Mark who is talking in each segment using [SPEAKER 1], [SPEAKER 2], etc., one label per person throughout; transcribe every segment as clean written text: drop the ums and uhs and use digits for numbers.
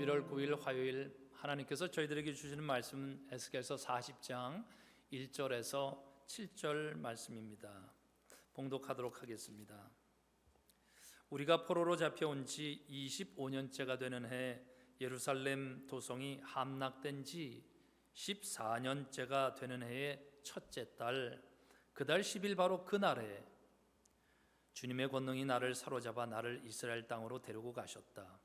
[SPEAKER 1] 1월 9일 화요일 하나님께서 저희들에게 주시는 말씀은 에스겔서 40장 1절에서 7절 말씀입니다. 봉독하도록 하겠습니다. 우리가 포로로 잡혀온 지 25년째가 되는 해 예루살렘 도성이 함락된 지 14년째가 되는 해의 첫째 달 그 달 10일 바로 그날에 주님의 권능이 나를 사로잡아 나를 이스라엘 땅으로 데리고 가셨다.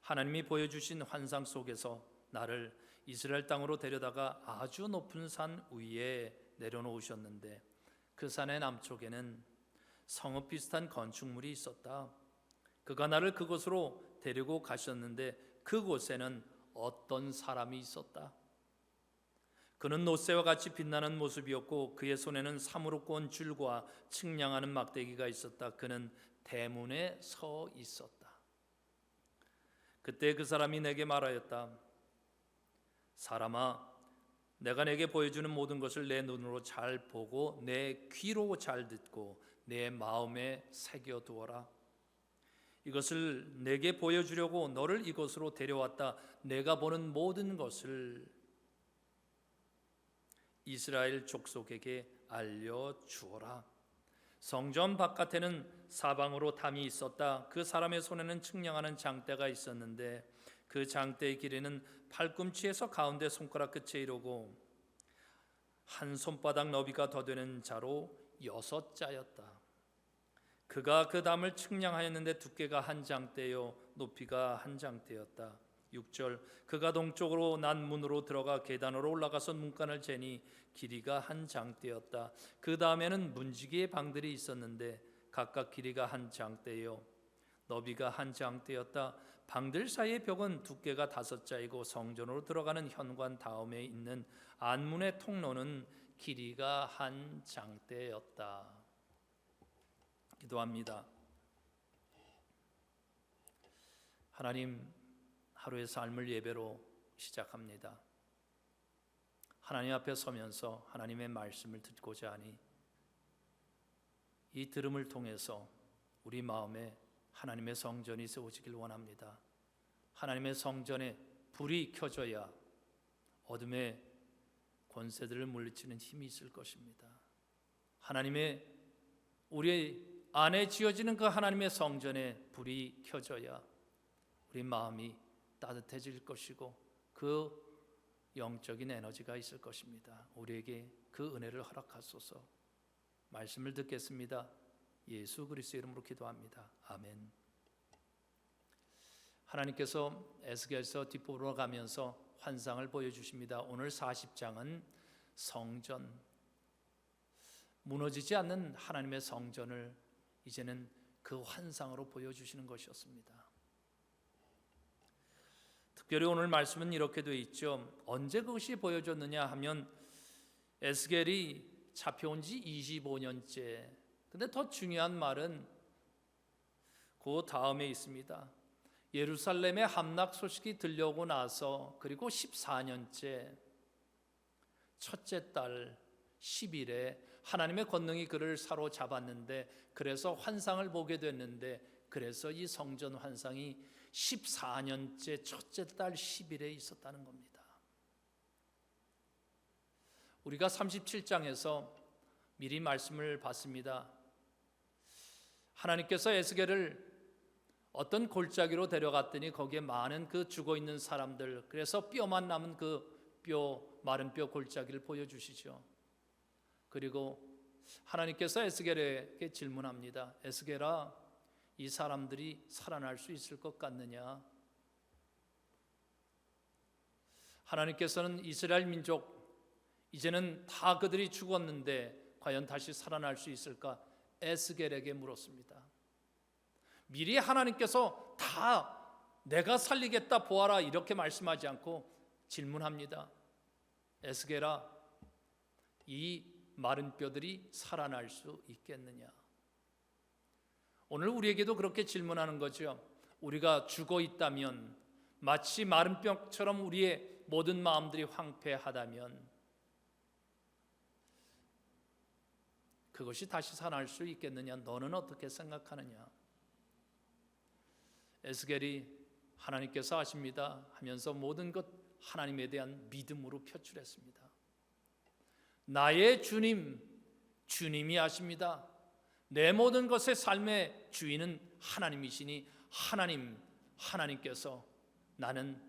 [SPEAKER 1] 하나님이 보여주신 환상 속에서 나를 이스라엘 땅으로 데려다가 아주 높은 산 위에 내려놓으셨는데 그 산의 남쪽에는 성읍 비슷한 건축물이 있었다. 그가 나를 그곳으로 데리고 가셨는데 그곳에는 어떤 사람이 있었다. 그는 노새와 같이 빛나는 모습이었고 그의 손에는 사무로 꼰 줄과 측량하는 막대기가 있었다. 그는 대문에 서 있었다. 그때 그 사람이 내게 말하였다. 사람아, 내가 내게 보여주는 모든 것을 내 눈으로 잘 보고 내 귀로 잘 듣고 내 마음에 새겨두어라. 이것을 내게 보여주려고 너를 이곳으로 데려왔다. 내가 보는 모든 것을 이스라엘 족속에게 알려주어라. 성전 바깥에는 사방으로 담이 있었다. 그 사람의 손에는 측량하는 장대가 있었는데 그 장대의 길이는 팔꿈치에서 가운데 손가락 끝에 이르고 한 손바닥 너비가 더 되는 자로 6자였다. 그가 그 담을 측량하였는데 두께가 한 장대요 높이가 한 장대였다. 6절 그가 동쪽으로 난 문으로 들어가 계단으로 올라가서 문간을 재니 길이가 한 장대였다. 그 다음에는 문지기의 방들이 있었는데 각각 길이가 한 장대요 너비가 한 장대였다. 방들 사이의 벽은 두께가 5자이고 성전으로 들어가는 현관 다음에 있는 안문의 통로는 길이가 한 장대였다. 기도합니다. 하나님, 하루의 삶을 예배로 시작합니다. 하나님 앞에 서면서 하나님의 말씀을 듣고자 하니 이 들음을 통해서 우리 마음에 하나님의 성전이 세워지길 원합니다. 하나님의 성전에 불이 켜져야 어둠의 권세들을 물리치는 힘이 있을 것입니다. 하나님의 우리 안에 지어지는 그 하나님의 성전에 불이 켜져야 우리 마음이 따뜻해질 것이고 그 영적인 에너지가 있을 것입니다. 우리에게 그 은혜를 허락하소서. 말씀을 듣겠습니다. 예수 그리스도의 이름으로 기도합니다. 아멘. 하나님께서 에스겔서 뒷부분으로 가면서 환상을 보여주십니다. 오늘 40장은 성전, 무너지지 않는 하나님의 성전을 이제는 그 환상으로 보여주시는 것이었습니다. 특별히 오늘 말씀은 이렇게 되어 있죠. 언제 그것이 보여졌느냐 하면 에스겔이 잡혀온 지 25년째. 근데 더 중요한 말은 그 다음에 있습니다. 예루살렘의 함락 소식이 들려오고 나서 그리고 14년째 첫째 달 10일에 하나님의 권능이 그를 사로잡았는데 그래서 환상을 보게 됐는데 그래서 이 성전 환상이 14년째 첫째 달 10일에 있었다는 겁니다. 우리가 37장에서 미리 말씀을 봤습니다. 하나님께서 에스겔을 어떤 골짜기로 데려갔더니 거기에 많은 그 죽어있는 사람들, 그래서 뼈만 남은 그 마른 뼈 골짜기를 보여주시죠. 그리고 하나님께서 에스겔에게 질문합니다. 에스겔아, 이 사람들이 살아날 수 있을 것 같느냐? 하나님께서는 이스라엘 민족, 이제는 다 그들이 죽었는데 과연 다시 살아날 수 있을까? 에스겔에게 물었습니다. 미리 하나님께서 다 내가 살리겠다 보아라 이렇게 말씀하지 않고 질문합니다. 에스겔아, 이 마른 뼈들이 살아날 수 있겠느냐? 오늘 우리에게도 그렇게 질문하는 거죠. 우리가 죽어 있다면, 마치 마른 뼈처럼 우리의 모든 마음들이 황폐하다면 그것이 다시 살아날 수 있겠느냐? 너는 어떻게 생각하느냐? 에스겔이 하나님께서 아십니다 하면서 모든 것 하나님에 대한 믿음으로 표출했습니다. 나의 주님, 주님이 아십니다. 내 모든 것의 삶의 주인은 하나님이시니 하나님께서 나는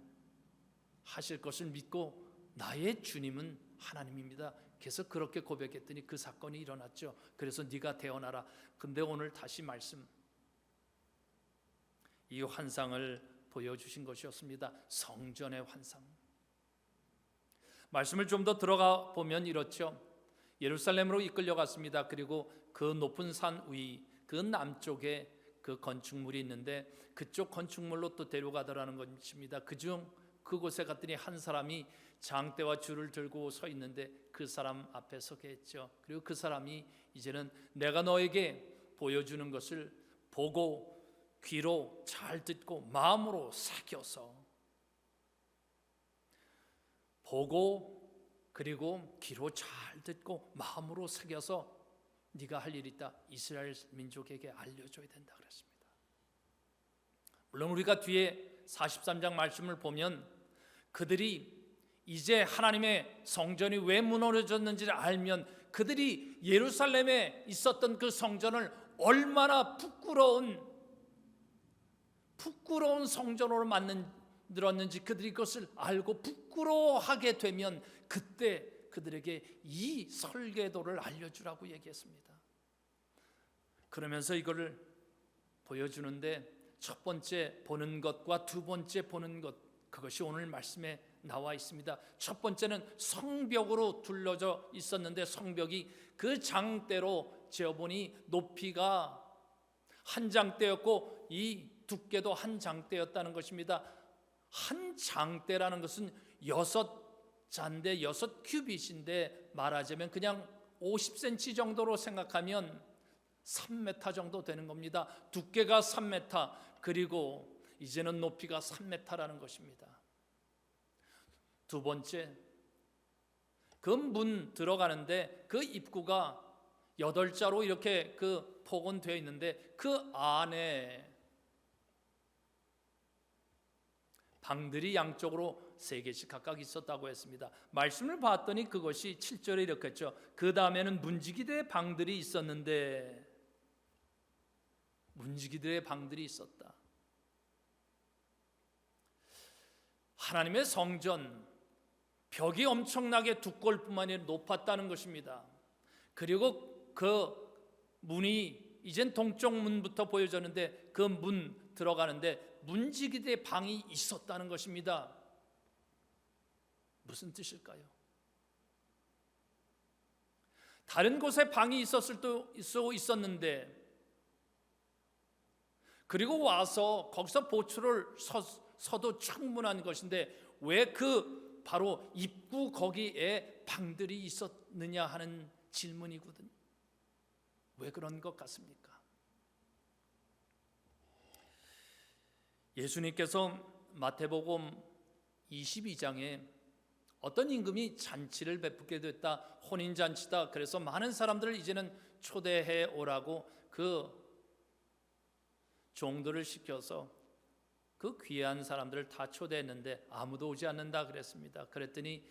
[SPEAKER 1] 하실 것을 믿고 나의 주님은 하나님입니다. 그래서 그렇게 고백했더니 그 사건이 일어났죠. 그래서 네가 태어나라. 근데 오늘 다시 말씀, 이 환상을 보여주신 것이었습니다. 성전의 환상. 말씀을 좀 더 들어가 보면 이렇죠. 예루살렘으로 이끌려갔습니다. 그리고 그 높은 산 위, 그 남쪽에 그 건축물이 있는데 그쪽 건축물로 또 데려가더라는 것입니다. 그곳에 갔더니 한 사람이 장대와 줄을 들고 서 있는데 그 사람 앞에 서게 했죠. 그리고 그 사람이 이제는 내가 너에게 보여주는 것을 보고 귀로 잘 듣고 마음으로 새겨서, 보고 그리고 귀로 잘 듣고 마음으로 새겨서 네가 할 일이 있다. 이스라엘 민족에게 알려줘야 된다 그랬습니다. 물론 우리가 뒤에 43장 말씀을 보면 그들이 이제 하나님의 성전이 왜 무너졌는지를 알면 그들이 예루살렘에 있었던 그 성전을 얼마나 부끄러운 성전으로 만들었는지 그들이 그것을 알고 부끄러워하게 되면 그때 그들에게 이 설계도를 알려주라고 얘기했습니다. 그러면서 이거를 보여주는데 첫 번째 보는 것과 두 번째 보는 것, 그것이 오늘 말씀에 나와 있습니다. 첫 번째는 성벽으로 둘러져 있었는데 성벽이 그 장대로 재어보니 높이가 한 장대였고 이 두께도 한 장대였다는 것입니다. 한 장대라는 것은 6잔대 6큐빗인데 말하자면 그냥 50cm 정도로 생각하면 3m 정도 되는 겁니다. 두께가 3m, 그리고 이제는 높이가 3m라는 것입니다. 두 번째, 그 문 들어가는데 그 입구가 8자로 이렇게 그 포건되어 있는데 그 안에 방들이 양쪽으로 3개씩 각각 있었다고 했습니다. 말씀을 봤더니 그것이 7절에 이렇게 했죠. 그 다음에는 문지기들의 방들이 있었는데, 문지기들의 방들이 있었다. 하나님의 성전 벽이 엄청나게 두꺼울 뿐만 아니라 높았다는 것입니다. 그리고 그 문이 이젠 동쪽 문부터 보여졌는데 그 문 들어가는데 문지기들의 방이 있었다는 것입니다. 무슨 뜻일까요? 다른 곳에 방이 있었을 수 있었는데 그리고 와서 거기서 보초를 서도 충분한 것인데 왜 그 바로 입구 거기에 방들이 있었느냐 하는 질문이거든요. 왜 그런 것 같습니까? 예수님께서 마태복음 22장에 어떤 임금이 잔치를 베푸게 됐다. 혼인잔치다. 그래서 많은 사람들을 이제는 초대해 오라고 그 종들을 시켜서 그 귀한 사람들을 다 초대했는데 아무도 오지 않는다 그랬습니다. 그랬더니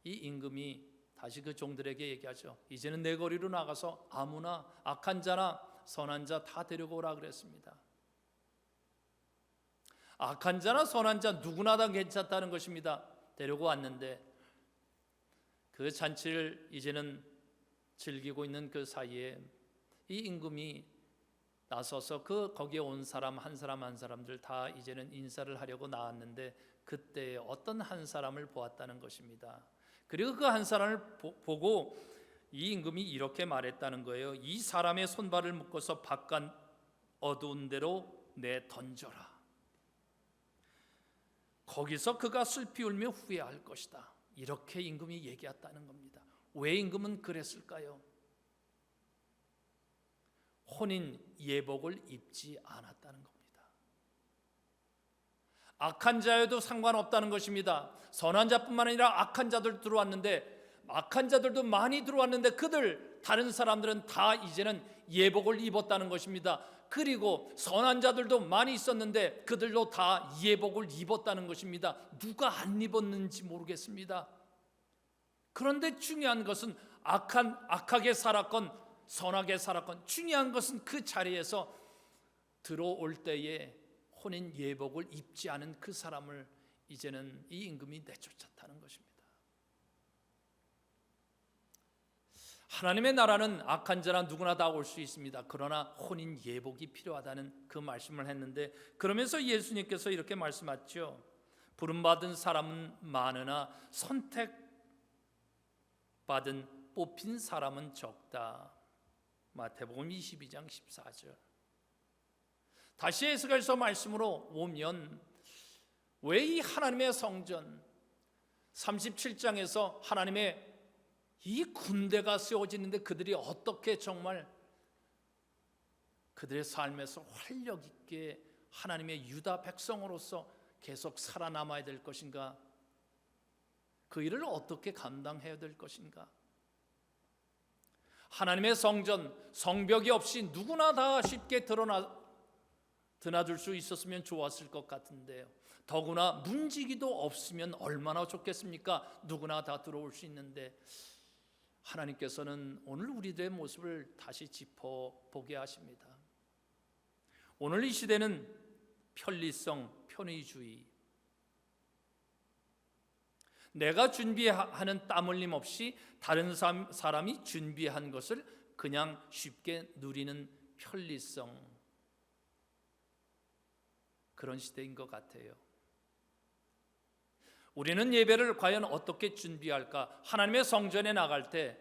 [SPEAKER 1] 이 임금이 다시 그 종들에게 얘기하죠. 이제는 내 거리로 나가서 아무나 악한 자나 선한 자 다 데리고 오라 그랬습니다. 악한 자나 선한 자 누구나 다 괜찮다는 것입니다. 데리고 왔는데 그 잔치를 이제는 즐기고 있는 그 사이에 이 임금이 나서서 그 거기에 온 사람 한 사람들 다 이제는 인사를 하려고 나왔는데 그때 어떤 한 사람을 보았다는 것입니다. 그리고 그 한 사람을 보고 이 임금이 이렇게 말했다는 거예요. 이 사람의 손발을 묶어서 바깥 어두운 데로 내 던져라. 거기서 그가 슬피 울며 후회할 것이다. 이렇게 임금이 얘기했다는 겁니다. 왜 임금은 그랬을까요? 혼인 예복을 입지 않았다는 겁니다. 악한 자여도 상관없다는 것입니다. 선한 자뿐만 아니라 악한 자들 들어왔는데 악한 자들도 많이 들어왔는데 그들 다른 사람들은 다 이제는 예복을 입었다는 것입니다. 그리고 선한 자들도 많이 있었는데 그들도 다 예복을 입었다는 것입니다. 누가 안 입었는지 모르겠습니다. 그런데 중요한 것은 악하게 살았건 선하게 살았건 중요한 것은 그 자리에서 들어올 때에 혼인 예복을 입지 않은 그 사람을 이제는 이 임금이 내쫓았다는 것입니다. 하나님의 나라는 악한 자나 누구나 다 올 수 있습니다. 그러나 혼인 예복이 필요하다는 그 말씀을 했는데, 그러면서 예수님께서 이렇게 말씀하셨죠. 부름받은 사람은 많으나 선택받은 뽑힌 사람은 적다. 마태복음 22장 14절. 다시 에스겔서 말씀으로 오면 왜 이 하나님의 성전 37장에서 하나님의 이 군대가 세워지는데 그들이 어떻게 정말 그들의 삶에서 활력 있게 하나님의 유다 백성으로서 계속 살아남아야 될 것인가? 그 일을 어떻게 감당해야 될 것인가? 하나님의 성전, 성벽이 없이 누구나 다 쉽게 드나들 수 있었으면 좋았을 것 같은데요. 더구나 문지기도 없으면 얼마나 좋겠습니까? 누구나 다 들어올 수 있는데 하나님께서는 오늘 우리들의 모습을 다시 짚어보게 하십니다. 오늘 이 시대는 편리성, 편의주의, 내가 준비하는 땀 흘림 없이 다른 사람이 준비한 것을 그냥 쉽게 누리는 편리성, 그런 시대인 것 같아요. 우리는 예배를 과연 어떻게 준비할까? 하나님의 성전에 나갈 때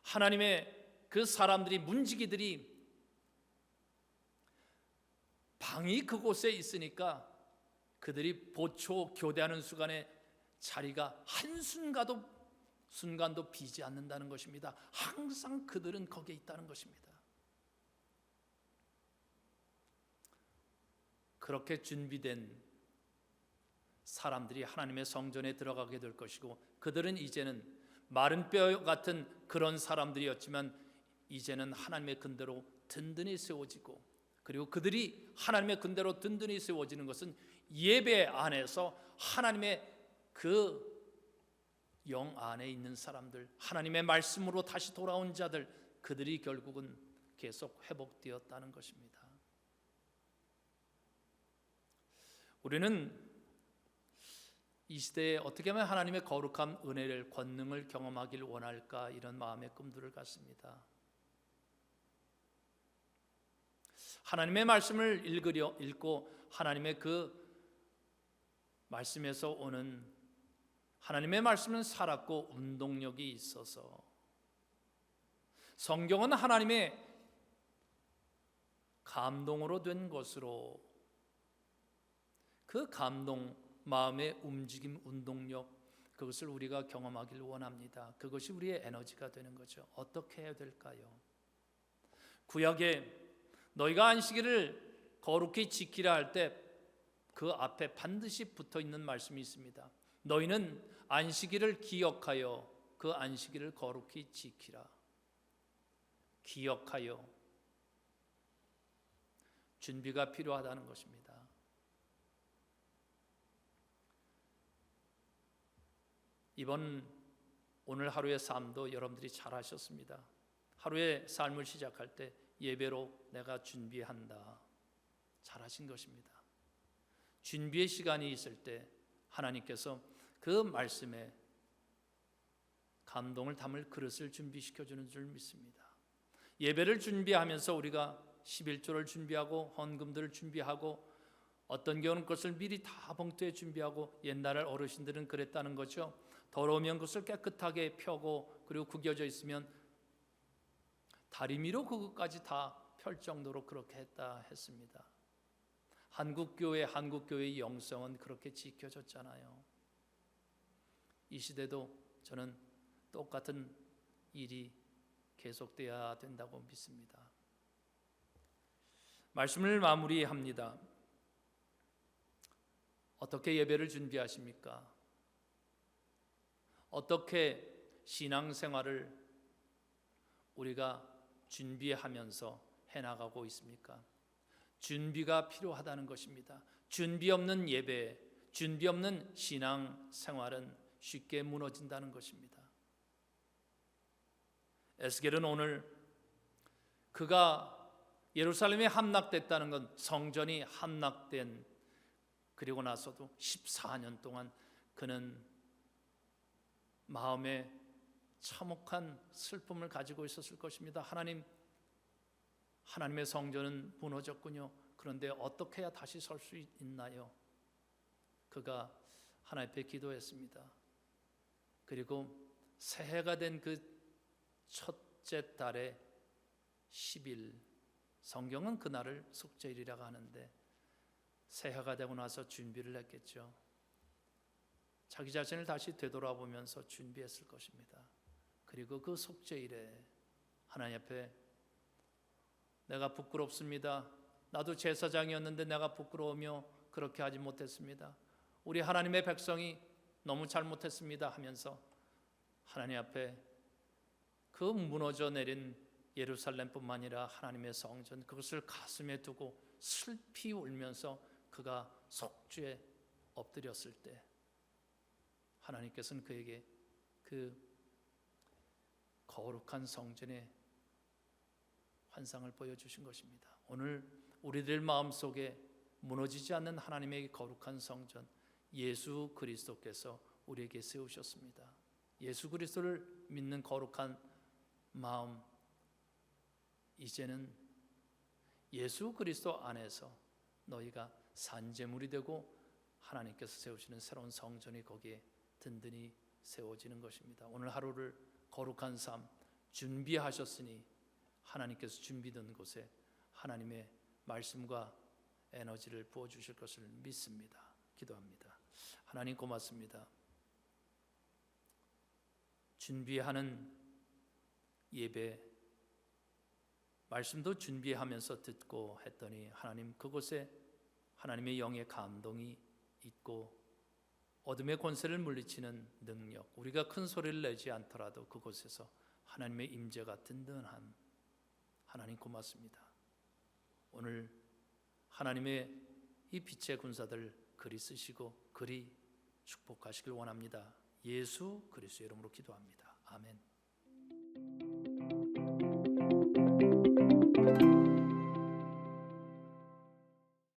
[SPEAKER 1] 하나님의 그 사람들이, 문지기들이 방이 그곳에 있으니까 그들이 보초 교대하는 순간에 자리가 한순간도 비지 않는다는 것입니다. 항상 그들은 거기에 있다는 것입니다. 그렇게 준비된 사람들이 하나님의 성전에 들어가게 될 것이고, 그들은 이제는 마른 뼈 같은 그런 사람들이었지만 이제는 하나님의 근대로 든든히 세워지고, 그리고 그들이 하나님의 근대로 든든히 세워지는 것은 예배 안에서 하나님의 그 영 안에 있는 사람들, 하나님의 말씀으로 다시 돌아온 자들, 그들이 결국은 계속 회복되었다는 것입니다. 우리는 이 시대에 어떻게 하면 하나님의 거룩한 은혜를, 권능을 경험하길 원할까, 이런 마음의 꿈들을 갖습니다. 하나님의 말씀을 읽고 하나님의 그 말씀에서 오는, 하나님의 말씀은 살았고 운동력이 있어서, 성경은 하나님의 감동으로 된 것으로, 그 감동, 마음의 움직임, 운동력, 그것을 우리가 경험하길 원합니다. 그것이 우리의 에너지가 되는 거죠. 어떻게 해야 될까요? 구약에 너희가 안식일을 거룩히 지키라 할 때 그 앞에 반드시 붙어 있는 말씀이 있습니다. 너희는 안식일을 기억하여 그 안식일을 거룩히 지키라. 기억하여, 준비가 필요하다는 것입니다. 오늘 하루의 삶도 여러분들이 잘 하셨습니다. 하루의 삶을 시작할 때 예배로 내가 준비한다, 잘 하신 것입니다. 준비의 시간이 있을 때 하나님께서 그 말씀에 감동을 담을 그릇을 준비시켜 주는 줄 믿습니다. 예배를 준비하면서 우리가 11조를 준비하고 헌금들을 준비하고, 어떤 경우는 그것을 미리 다 봉투에 준비하고, 옛날 어르신들은 그랬다는 거죠. 더러우면 그것을 깨끗하게 펴고, 그리고 구겨져 있으면 다리미로 그것까지 다 펼 정도로 그렇게 했습니다. 한국교회의 영성은 그렇게 지켜졌잖아요. 이 시대도 저는 똑같은 일이 계속돼야 된다고 믿습니다. 말씀을 마무리합니다. 어떻게 예배를 준비하십니까? 어떻게 신앙생활을 우리가 준비하면서 해나가고 있습니까? 준비가 필요하다는 것입니다. 준비 없는 예배, 준비 없는 신앙 생활은 쉽게 무너진다는 것입니다. 에스겔은 오늘 그가 예루살렘에 함락됐다는 건, 성전이 함락된 그리고 나서도 14년 동안 그는 마음에 참혹한 슬픔을 가지고 있었을 것입니다. 하나님의 성전은 무너졌군요. 그런데 어떻게 해야 다시 설 수 있나요? 그가 하나님 앞에 기도했습니다. 그리고 새해가 된 그 첫째 달의 10일, 성경은 그날을 속죄일이라고 하는데 새해가 되고 나서 준비를 했겠죠. 자기 자신을 다시 되돌아보면서 준비했을 것입니다. 그리고 그 속죄일에 하나님 앞에 내가 부끄럽습니다. 나도 제사장이었는데 내가 부끄러우며 그렇게 하지 못했습니다. 우리 하나님의 백성이 너무 잘못했습니다 하면서 하나님 앞에 그 무너져 내린 예루살렘뿐만 아니라 하나님의 성전, 그것을 가슴에 두고 슬피 울면서 그가 속죄에 엎드렸을 때 하나님께서는 그에게 그 거룩한 성전의 환상을 보여주신 것입니다. 오늘 우리들 마음속에 무너지지 않는 하나님의 거룩한 성전, 예수 그리스도께서 우리에게 세우셨습니다. 예수 그리스도를 믿는 거룩한 마음, 이제는 예수 그리스도 안에서 너희가 산재물이 되고 하나님께서 세우시는 새로운 성전이 거기에 든든히 세워지는 것입니다. 오늘 하루를 거룩한 삶 준비하셨으니 하나님께서 준비된 곳에 하나님의 말씀과 에너지를 부어주실 것을 믿습니다. 기도합니다. 하나님 고맙습니다. 준비하는 예배, 말씀도 준비하면서 듣고 했더니 하나님 그곳에 하나님의 영의 감동이 있고 어둠의 권세를 물리치는 능력, 우리가 큰 소리를 내지 않더라도 그곳에서 하나님의 임재가 든든한 하나님 고맙습니다. 오늘 하나님의 이 빛의 군사들 그리 쓰시고 그리 축복하시길 원합니다. 예수 그리스도의 이름으로 기도합니다. 아멘.